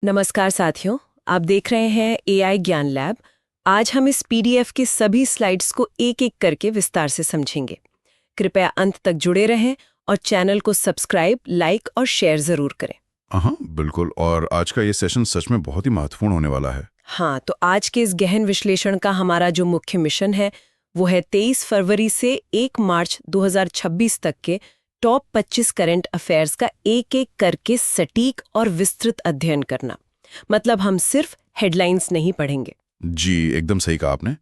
नमस्कार साथियों, आप देख रहे हैं एआई ज्ञान लैब। आज हम इस पीडीएफ की सभी स्लाइड्स को एक एक करके विस्तार से समझेंगे। कृपया अंत तक जुड़े रहें और चैनल को सब्सक्राइब, लाइक और शेयर जरूर करें। हाँ बिल्कुल। और आज का ये सेशन सच में बहुत ही महत्वपूर्ण होने वाला है। हाँ, तो आज के इस गहन विश्लेषण का हमारा जो मुख्य मिशन है वो है 23 फरवरी से 1 मार्च 2026 तक के टॉप 25 करंट अफेयर्स का एक एक करके सटीक और विस्तृत अध्ययन करना। मतलब हम सिर्फ हेडलाइंस नहीं पढ़ेंगे। जी एकदम सही कहा आपने।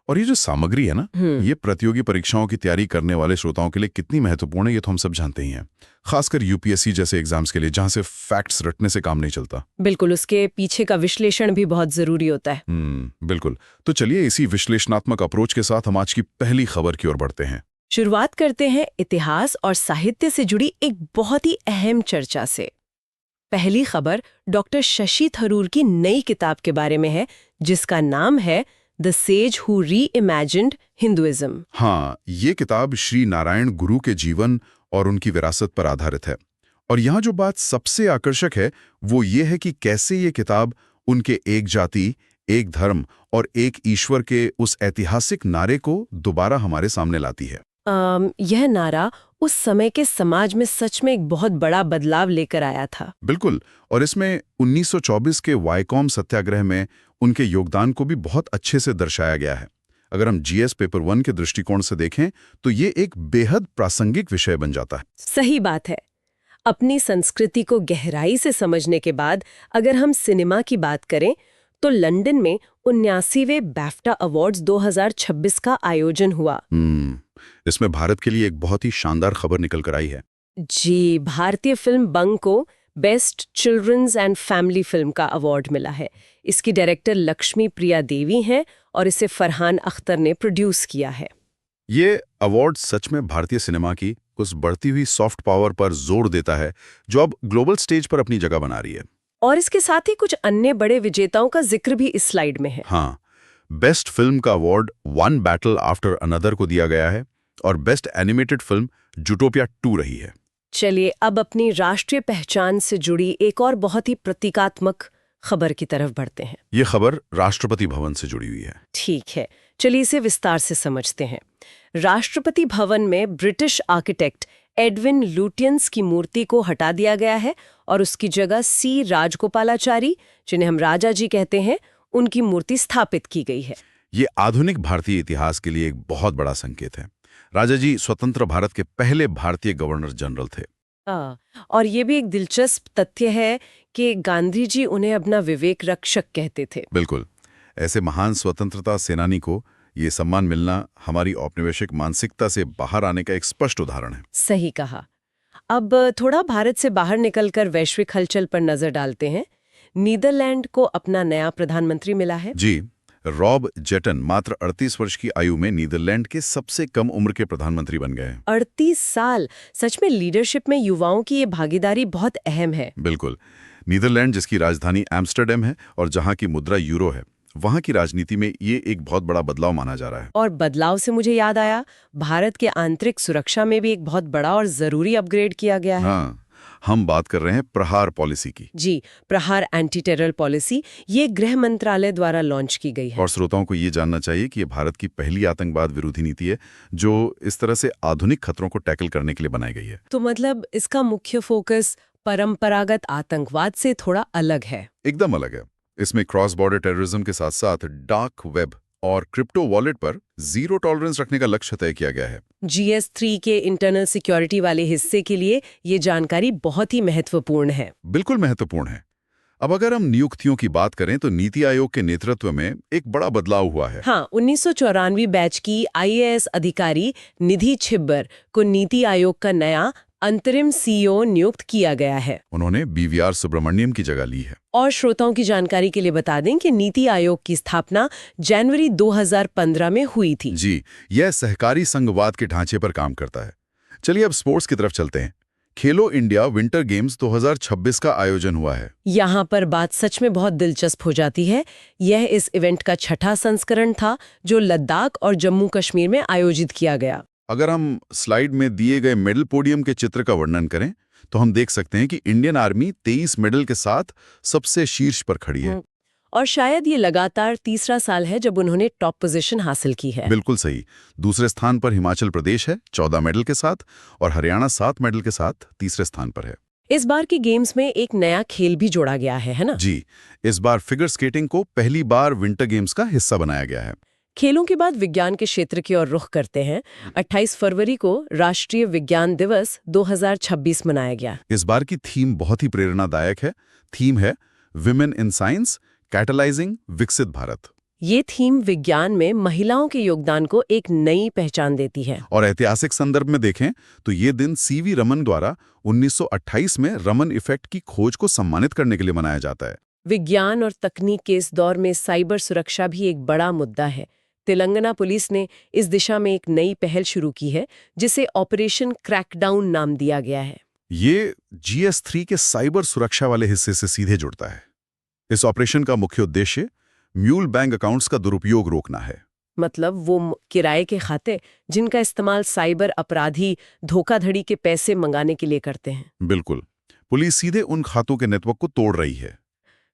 और ये जो सामग्री है ना, ये प्रतियोगी परीक्षाओं की तैयारी करने वाले श्रोताओं के लिए कितनी महत्वपूर्ण है ये तो हम सब जानते ही हैं। खासकर यूपीएससी जैसे एग्जाम्स के लिए, जहां से फैक्ट्स रटने से काम नहीं चलता। बिल्कुल, उसके पीछे का विश्लेषण भी बहुत जरूरी होता है। बिल्कुल। तो चलिए इसी विश्लेषणात्मक अप्रोच के साथ हम आज की पहली खबर की ओर बढ़ते हैं। शुरुआत करते हैं इतिहास और साहित्य से जुड़ी एक बहुत ही अहम चर्चा से। पहली खबर डॉक्टर शशि थरूर की नई किताब के बारे में है, जिसका नाम है द सेज हु री-इमेजिन्ड हिंदुइज्म। हाँ, ये किताब श्री नारायण गुरु के जीवन और उनकी विरासत पर आधारित है। और यहाँ जो बात सबसे आकर्षक है वो ये है कि कैसे ये किताब उनके एक जाति, एक धर्म और एक ईश्वर के उस ऐतिहासिक नारे को दोबारा हमारे सामने लाती है। यह नारा उस समय के समाज में सच में एक बहुत बड़ा बदलाव लेकर आया था। बिल्कुल। और इसमें 1924 के वाइकॉम सत्याग्रह में उनके योगदान को भी बहुत अच्छे से दर्शाया गया है। अगर हम जीएस पेपर 1 के दृष्टिकोण से देखें तो ये एक बेहद प्रासंगिक विषय बन जाता है। सही बात है। अपनी संस्कृति को गहराई से समझने के बाद अगर हम सिनेमा की बात करें तो लंदन में 79वें बैफ्टा अवार्ड्स 2026 का आयोजन हुआ। इसमें भारत के लिए एक बहुत ही शानदार खबर निकल कर आई है। जी, भारतीय फिल्म बंग को best children's and family film का अवार्ड मिला है। इसकी डायरेक्टर लक्ष्मी प्रिया देवी हैं और इसे फरहान अख्तर ने प्रोड्यूस किया है। ये अवार्ड सच में भारतीय सिनेमा की उस बढ़ती हुई सॉफ्ट पावर पर जोर देता है जो अब ग्लोबल स्टेज पर अपनी जगह बना रही है। और इसके साथ ही कुछ अन्य बड़े विजेताओं का जिक्र भी इस स्लाइड में है। हाँ, बेस्ट फिल्म का award one battle after another को दिया गया है और बेस्ट एनिमेटेड फिल्म जूटोपिया 2 रही है। चलिए अब अपनी राष्ट्रीय पहचान से जुड़ी एक और बहुत ही प्रतीकात्मक खबर की तरफ बढ़ते हैं। ये खबर राष्ट्रपति भवन से जुड़ी हुई है। ठीक है, चलिए इसे विस्तार से समझते हैं। राष्ट्रपति भवन में ब्रिटिश आर्किटेक्ट एडविन लुटियंस की मूर्ति को हटा दिया गया है और उसकी जगह सी राजगोपालाचारी, जिन्हें हम राजा जी कहते हैं, उनकी मूर्ति स्थापित की गई है। ये आधुनिक भारतीय इतिहास के लिए एक बहुत बड़ा संकेत है। राजा जी स्वतंत्र भारत के पहले भारतीय गवर्नर जनरल थे। और ये भी एक दिलचस्प तथ्य है कि गांधी जी उन्हें अपना विवेक रक्षक कहते थे। बिल्कुल। ऐसे महान स्वतंत्रता सेनानी को ये सम्मान मिलना हमारी औपनिवेशिक मानसिकता से बाहर आने का एक स्पष्ट उदाहरण है। सही कहा। अब थोड़ा भारत से बाहर निकलकर वैश्विक हलचल पर नजर डालते हैं। नीदरलैंड को अपना नया प्रधानमंत्री मिला है। जी, रॉब जेटन मात्र 38 वर्ष की आयु में नीदरलैंड के सबसे कम उम्र के प्रधानमंत्री बन गए। 38 साल! सच में लीडरशिप में युवाओं की ये भागीदारी बहुत अहम है। बिल्कुल। नीदरलैंड जिसकी राजधानी एम्स्टर्डम है और जहां की मुद्रा यूरो है, वहां की राजनीति में ये एक बहुत बड़ा बदलाव माना जा रहा है। और बदलाव से मुझे याद आया, भारत के आंतरिक सुरक्षा में भी एक बहुत बड़ा और जरूरी अपग्रेड किया गया है। हाँ, हम बात कर रहे हैं प्रहार पॉलिसी की। जी, प्रहार एंटी टेरर पॉलिसी, ये गृह मंत्रालय द्वारा लॉन्च की गई है। और श्रोताओं को ये जानना चाहिए कि ये भारत की पहली आतंकवाद विरोधी नीति है जो इस तरह से आधुनिक खतरों को टैकल करने के लिए बनाई गई है। तो मतलब इसका मुख्य फोकस परंपरागत आतंकवाद से थोड़ा अलग है। एकदम अलग है। इसमें क्रॉस बॉर्डर टेररिज्म के साथ साथ डार्क वेब और क्रिप्टो वॉलेट पर जीरो टॉलरेंस रखने का लक्ष्य तय किया गया है। GS3 के इंटरनल सिक्योरिटी वाले हिस्से के लिए ये जानकारी बहुत ही महत्वपूर्ण है। बिल्कुल महत्वपूर्ण है। अब अगर हम नियुक्तियों की बात करें तो नीति आयोग के नेतृत्व में एक बड़ा बदलाव हुआ है। हाँ, 1994 बैच की IAS अधिकारी निधि छिब्बर को नीति आयोग का नया अंतरिम CEO नियुक्त किया गया है। उन्होंने BVR सुब्रमण्यम की जगह ली है। और श्रोताओं की जानकारी के लिए बता दें कि नीति आयोग की स्थापना जनवरी 2015 में हुई थी। जी, यह सहकारी संघवाद के ढांचे पर काम करता है। चलिए अब स्पोर्ट्स की तरफ चलते हैं। खेलो इंडिया विंटर गेम्स 2026 का आयोजन हुआ है। यहाँ पर बात सच में बहुत दिलचस्प हो जाती है। यह इस इवेंट का छठा संस्करण था जो लद्दाख और जम्मू कश्मीर में आयोजित किया गया। अगर हम स्लाइड में दिए गए मेडल पोडियम के चित्र का वर्णन करें तो हम देख सकते हैं कि इंडियन आर्मी 23 मेडल के साथ सबसे शीर्ष पर खड़ी है। और शायद ये लगातार तीसरा साल है जब उन्होंने टॉप पोजीशन हासिल की है। बिल्कुल सही। दूसरे स्थान पर हिमाचल प्रदेश है 14 मेडल के साथ, और हरियाणा 7 मेडल के साथ तीसरे स्थान पर है। इस बार की गेम्स में एक नया खेल भी जोड़ा गया है ना? जी, इस बार फिगर स्केटिंग को पहली बार विंटर गेम्स का हिस्सा बनाया गया है। खेलों के बाद विज्ञान के क्षेत्र की ओर रुख करते हैं। 28 फरवरी को राष्ट्रीय विज्ञान दिवस 2026 मनाया गया। इस बार की थीम बहुत ही प्रेरणादायक है। थीम है विमेन इन साइंस कैटलाइजिंग विकसित भारत। ये थीम विज्ञान में महिलाओं के योगदान को एक नई पहचान देती है। और ऐतिहासिक संदर्भ में देखें तो ये दिन सीवी रमन द्वारा 1928 में रमन इफेक्ट की खोज को सम्मानित करने के लिए मनाया जाता है। विज्ञान और तकनीक के इस दौर में साइबर सुरक्षा भी एक बड़ा मुद्दा है। तेलंगाना पुलिस ने इस दिशा में एक नई पहल शुरू की है, जिसे ऑपरेशन क्रैकडाउन नाम दिया गया है। ये GS3 के साइबर सुरक्षा वाले हिस्से से सीधे जुड़ता है। इस ऑपरेशन का मुख्य उद्देश्य म्यूल बैंक अकाउंट्स का दुरुपयोग रोकना है। मतलब वो किराए के खाते जिनका इस्तेमाल साइबर अपराधी धोखाधड़ी के पैसे मंगाने के लिए करते हैं। बिल्कुल, पुलिस सीधे उन खातों के नेटवर्क को तोड़ रही है।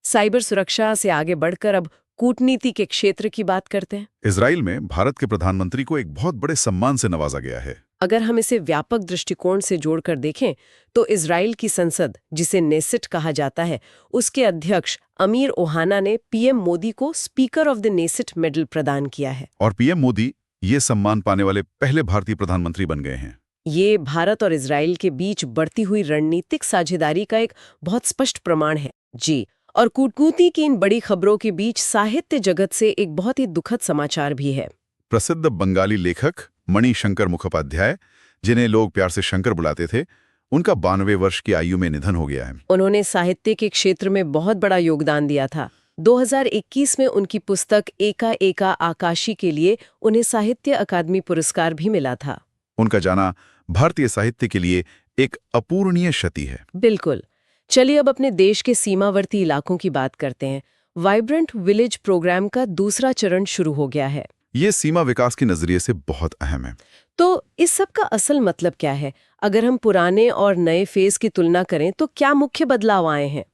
साइबर सुरक्षा से आगे बढ़कर अब कूटनीति के क्षेत्र की बात करते हैं। इजराइल में भारत के प्रधानमंत्री को एक बहुत बड़े सम्मान से नवाजा गया है। अगर हम इसे व्यापक दृष्टिकोण से जोड़कर देखें तो इजराइल की संसद, जिसे नेसेट कहा जाता है, उसके अध्यक्ष अमीर ओहाना ने पीएम मोदी को speaker of the Knesset medal प्रदान किया है। और पीएम मोदी ये सम्मान पाने वाले पहले भारतीय प्रधानमंत्री बन गए हैं। ये भारत और इजराइल के बीच बढ़ती हुई रणनीतिक साझेदारी का एक बहुत स्पष्ट प्रमाण है। जी, और कूटनीति की इन बड़ी खबरों के बीच साहित्य जगत से एक बहुत ही दुखद समाचार भी है। प्रसिद्ध बंगाली लेखक मणिशंकर मुखोपाध्याय, जिन्हें लोग प्यार से शंकर बुलाते थे, उनका 92 वर्ष की आयु में निधन हो गया है। उन्होंने साहित्य के क्षेत्र में बहुत बड़ा योगदान दिया था। 2021 में उनकी पुस्तक एका एका आकाशी के लिए उन्हें साहित्य अकादमी पुरस्कार भी मिला था। उनका जाना भारतीय साहित्य के लिए एक अपूरणीय क्षति है। बिल्कुल। चलिए अब अपने देश के सीमावर्ती इलाकों की बात करते हैं। वाइब्रेंट विलेज प्रोग्राम का दूसरा चरण शुरू हो गया है। ये सीमा विकास के नजरिए से बहुत अहम है। तो इस सब का असल मतलब क्या है? अगर हम पुराने और नए फेज की तुलना करें तो क्या मुख्य बदलाव आए हैं?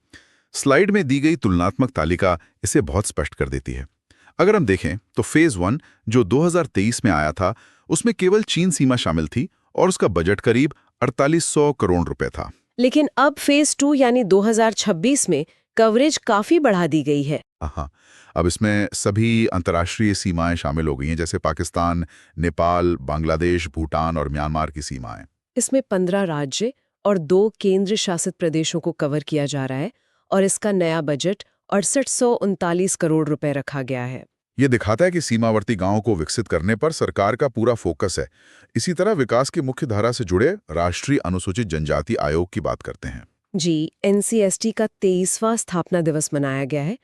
स्लाइड में दी गई तुलनात्मक तालिका इसे बहुत स्पष्ट कर देती है। अगर हम देखें तो फेज 1 जो 2023 में आया था, उसमें केवल चीन सीमा शामिल थी और उसका बजट करीब 4800 करोड़ रुपए था। लेकिन अब फेज 2 यानी 2026 में कवरेज काफी बढ़ा दी गई है। हाँ, अब इसमें सभी अंतर्राष्ट्रीय सीमाएं शामिल हो गई हैं, जैसे पाकिस्तान, नेपाल, बांग्लादेश, भूटान और म्यांमार की सीमाएं। इसमें 15 राज्य और 2 केंद्र शासित प्रदेशों को कवर किया जा रहा है और इसका नया बजट 6839 करोड़ रुपए रखा गया है। ये दिखाता है कि सीमावर्ती गांवों को विकसित करने पर सरकार का पूरा फोकस है। इसी तरह विकास की मुख्य धारा से जुड़े राष्ट्रीय अनुसूचित जनजाति आयोग की बात करते हैं। जी, NCST का 23वां स्थापना दिवस मनाया गया है।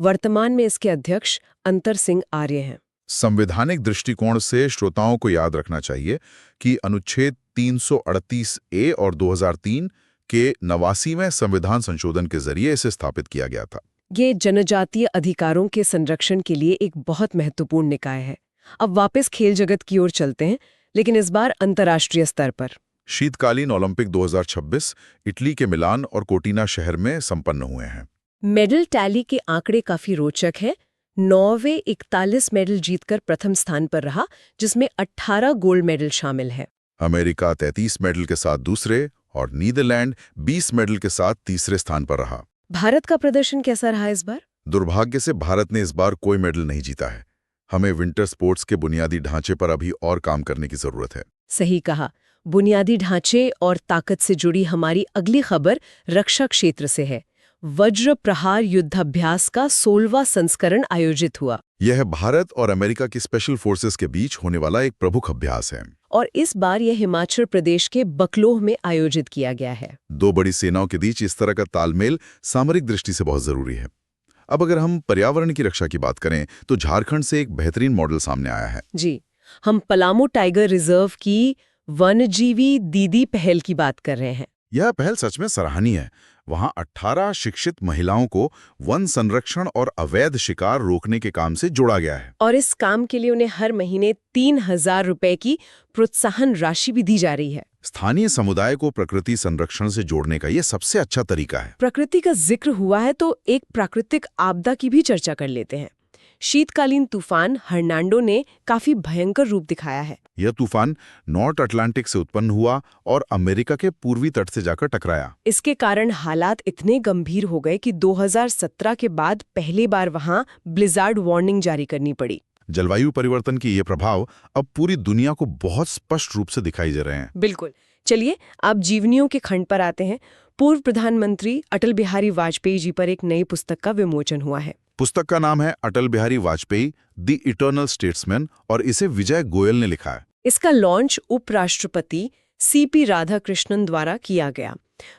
वर्तमान में इसके अध्यक्ष अंतर सिंह आर्य हैं। संवैधानिक दृष्टिकोण से श्रोताओं को याद रखना चाहिए कि अनुच्छेद 338A और 2003 के 89वें संविधान संशोधन के जरिए इसे स्थापित किया गया था। ये जनजातीय अधिकारों के संरक्षण के लिए एक बहुत महत्वपूर्ण निकाय है। अब वापस खेल जगत की ओर चलते हैं, लेकिन इस बार अंतर्राष्ट्रीय स्तर पर। शीतकालीन ओलंपिक 2026 इटली के मिलान और कोटिना शहर में संपन्न हुए हैं। मेडल टैली के आंकड़े काफी रोचक है। नॉर्वे 41 मेडल जीतकर प्रथम स्थान पर रहा, जिसमें 18 गोल्ड मेडल शामिल है। अमेरिका 33 मेडल के साथ दूसरे और नीदरलैंड 20 मेडल के साथ तीसरे स्थान पर रहा। भारत का प्रदर्शन कैसा रहा इस बार? दुर्भाग्य से भारत ने इस बार कोई मेडल नहीं जीता है। हमें विंटर स्पोर्ट्स के बुनियादी ढांचे पर अभी और काम करने की जरूरत है। सही कहा। बुनियादी ढांचे और ताकत से जुड़ी हमारी अगली खबर रक्षा क्षेत्र से है। वज्र प्रहार युद्धाभ्यास का 16वां संस्करण आयोजित हुआ। यह भारत और अमेरिका की स्पेशल फोर्सेस के बीच होने वाला एक प्रमुख अभ्यास है। और इस बार यह हिमाचल प्रदेश के बकलोह में आयोजित किया गया है। 2 बड़ी सेनाओं के बीच इस तरह का तालमेल सामरिक दृष्टि से बहुत जरूरी है। अब अगर हम पर्यावरण की रक्षा की बात करें तो झारखंड से एक बेहतरीन मॉडल सामने आया है। जी, हम पलामू टाइगर रिजर्व की वन्यजीवी दीदी पहल की बात कर रहे हैं। यह पहल सच में सराहनीय है। वहां 18 शिक्षित महिलाओं को वन संरक्षण और अवैध शिकार रोकने के काम से जोड़ा गया है। और इस काम के लिए उन्हें हर महीने 3000 रुपए की प्रोत्साहन राशि भी दी जा रही है। स्थानीय समुदाय को प्रकृति संरक्षण से जोड़ने का ये सबसे अच्छा तरीका है। प्रकृति का जिक्र हुआ है तो एक प्राकृतिक आपदा की भी चर्चा कर लेते हैं। शीतकालीन तूफान हर्नांडो ने काफी भयंकर रूप दिखाया है। यह तूफान नॉर्थ अटलांटिक से उत्पन्न हुआ और अमेरिका के पूर्वी तट से जाकर टकराया। इसके कारण हालात इतने गंभीर हो गए कि 2017 के बाद पहली बार वहां ब्लिज़ार्ड वार्निंग जारी करनी पड़ी। जलवायु परिवर्तन के ये प्रभाव अब पूरी दुनिया को बहुत स्पष्ट रूप से दिखाई दे रहे हैं। बिल्कुल। चलिए अब जीवनियों के खंड पर आते हैं। पूर्व प्रधानमंत्री अटल बिहारी वाजपेयी जी पर एक नई पुस्तक का विमोचन हुआ है। पुस्तक का नाम है Atal Bihari Vajpayee the eternal statesman और इसे विजय गोयल ने लिखा है। इसका लॉन्च उपराष्ट्रपति सीपी राधाकृष्णन द्वारा किया गया।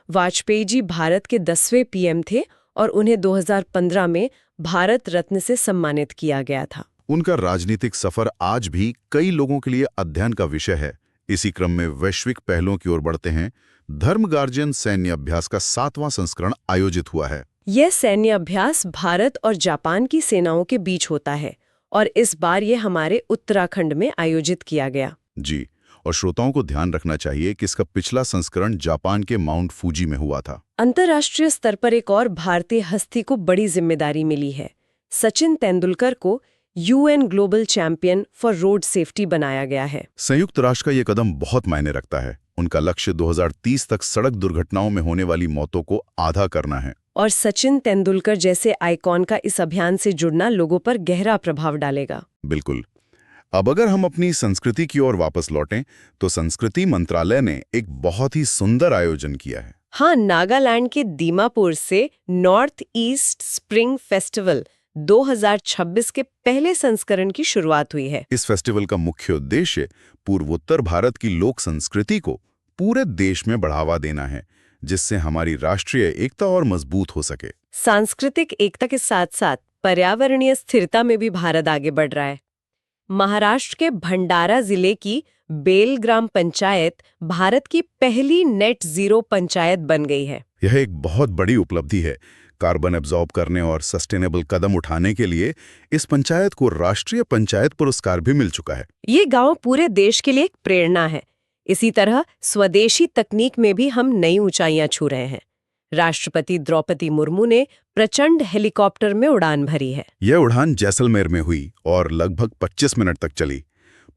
वाजपेयी जी भारत के 10वें पीएम थे और उन्हें 2015 में भारत रत्न से सम्मानित किया गया था। उनका राजनीतिक सफर आज भी कई लोगों के लिए अध्ययन का विषय है। इसी क्रम में वैश्विक पहलों की ओर बढ़ते हैं। धर्म गार्जियन सैन्य अभ्यास का 7वां संस्करण आयोजित हुआ है। यह सैन्य अभ्यास भारत और जापान की सेनाओं के बीच होता है और इस बार ये हमारे उत्तराखंड में आयोजित किया गया। जी, और श्रोताओं को ध्यान रखना चाहिए कि इसका पिछला संस्करण जापान के माउंट फूजी में हुआ था। अंतर्राष्ट्रीय स्तर पर एक और भारतीय हस्ती को बड़ी जिम्मेदारी मिली है। सचिन तेंदुलकर को UN global champion for road safety बनाया गया है। संयुक्त राष्ट्र का ये कदम बहुत मायने रखता है। उनका लक्ष्य 2030 तक सड़क दुर्घटनाओं में होने वाली मौतों को आधा करना है। और सचिन तेंदुलकर जैसे आइकॉन का इस अभियान से जुड़ना लोगों पर गहरा प्रभाव डालेगा। बिल्कुल। अब अगर हम अपनी संस्कृति की ओर वापस लौटें तो संस्कृति मंत्रालय ने एक बहुत ही सुंदर आयोजन किया है। हाँ, नागालैंड के दीमापुर से नॉर्थ ईस्ट स्प्रिंग फेस्टिवल 2026 के पहले संस्करण की शुरुआत हुई है। इस फेस्टिवल का मुख्य उद्देश्य पूर्वोत्तर भारत की लोक संस्कृति को पूरे देश में बढ़ावा देना है, जिससे हमारी राष्ट्रीय एकता और मजबूत हो सके। सांस्कृतिक एकता के साथ साथ पर्यावरणीय स्थिरता में भी भारत आगे बढ़ रहा है। महाराष्ट्र के भंडारा जिले की बेल ग्राम पंचायत भारत की पहली नेट जीरो पंचायत बन गई है। यह एक बहुत बड़ी उपलब्धि है। कार्बन एब्जॉर्ब करने और सस्टेनेबल कदम उठाने के लिए इस पंचायत को राष्ट्रीय पंचायत पुरस्कार भी मिल चुका है। ये गांव पूरे देश के लिए एक प्रेरणा है। इसी तरह स्वदेशी तकनीक में भी हम नई ऊंचाइयां छू रहे हैं। राष्ट्रपति द्रौपदी मुर्मू ने प्रचंड हेलीकॉप्टर में उड़ान भरी है। यह उड़ान जैसलमेर में हुई और लगभग 25 मिनट तक चली।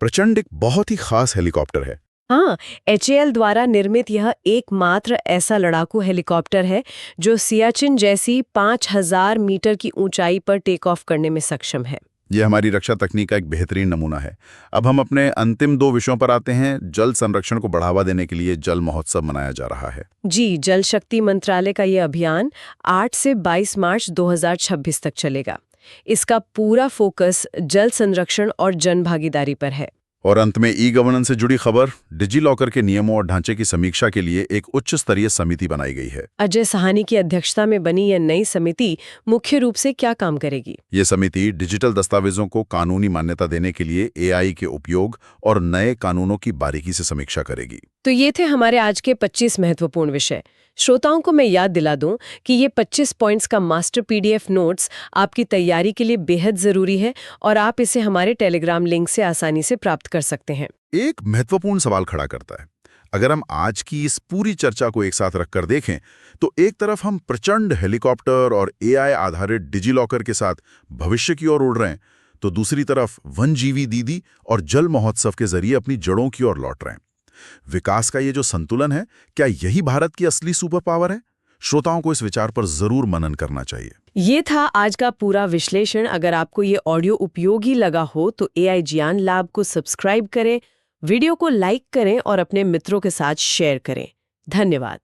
प्रचंड एक बहुत ही खास हेलीकॉप्टर है। हाँ, HAL द्वारा निर्मित यह एकमात्र ऐसा लड़ाकू हेलीकॉप्टर है जो सियाचिन जैसी 5000 मीटर की ऊंचाई पर टेक ऑफ करने में सक्षम है। यह हमारी रक्षा तकनीक का एक बेहतरीन नमूना है। अब हम अपने अंतिम 2 विषयों पर आते हैं। जल संरक्षण को बढ़ावा देने के लिए जल महोत्सव मनाया जा रहा है। जी, जल शक्ति मंत्रालय का ये अभियान 8 से 22 मार्च 2026 तक चलेगा। इसका पूरा फोकस जल संरक्षण और जन भागीदारी पर है। और अंत में ई-गवर्नेंस से जुड़ी खबर, डिजी लॉकर के नियमों और ढांचे की समीक्षा के लिए एक उच्च स्तरीय समिति बनाई गई है। अजय साहनी की अध्यक्षता में बनी यह नई समिति मुख्य रूप से क्या काम करेगी? ये समिति डिजिटल दस्तावेजों को कानूनी मान्यता देने के लिए AI के उपयोग और नए कानूनों की बारीकी से समीक्षा करेगी। तो ये थे हमारे आज के 25 महत्वपूर्ण विषय। श्रोताओं को मैं याद दिला दूं कि ये 25 पॉइंट्स का मास्टर PDF नोट्स आपकी तैयारी के लिए बेहद जरूरी है और आप इसे हमारे टेलीग्राम लिंक से आसानी से प्राप्त कर सकते हैं। एक महत्वपूर्ण सवाल खड़ा करता है। अगर हम आज की इस पूरी चर्चा को एक साथ रखकर देखें तो एक तरफ हम प्रचंड हेलीकॉप्टर और AI आधारित डिजी लॉकर के साथ भविष्य की ओर उड़ रहे हैं, तो दूसरी तरफ वनजीवी दीदी और जल महोत्सव के जरिए अपनी जड़ों की ओर लौट रहे हैं। विकास का ये जो संतुलन है, क्या यही भारत की असली सुपर पावर है? श्रोताओं को इस विचार पर जरूर मनन करना चाहिए। ये था आज का पूरा विश्लेषण। अगर आपको ये ऑडियो उपयोगी लगा हो तो AI ज्ञान लैब को सब्सक्राइब करें, वीडियो को लाइक करें और अपने मित्रों के साथ शेयर करें। धन्यवाद।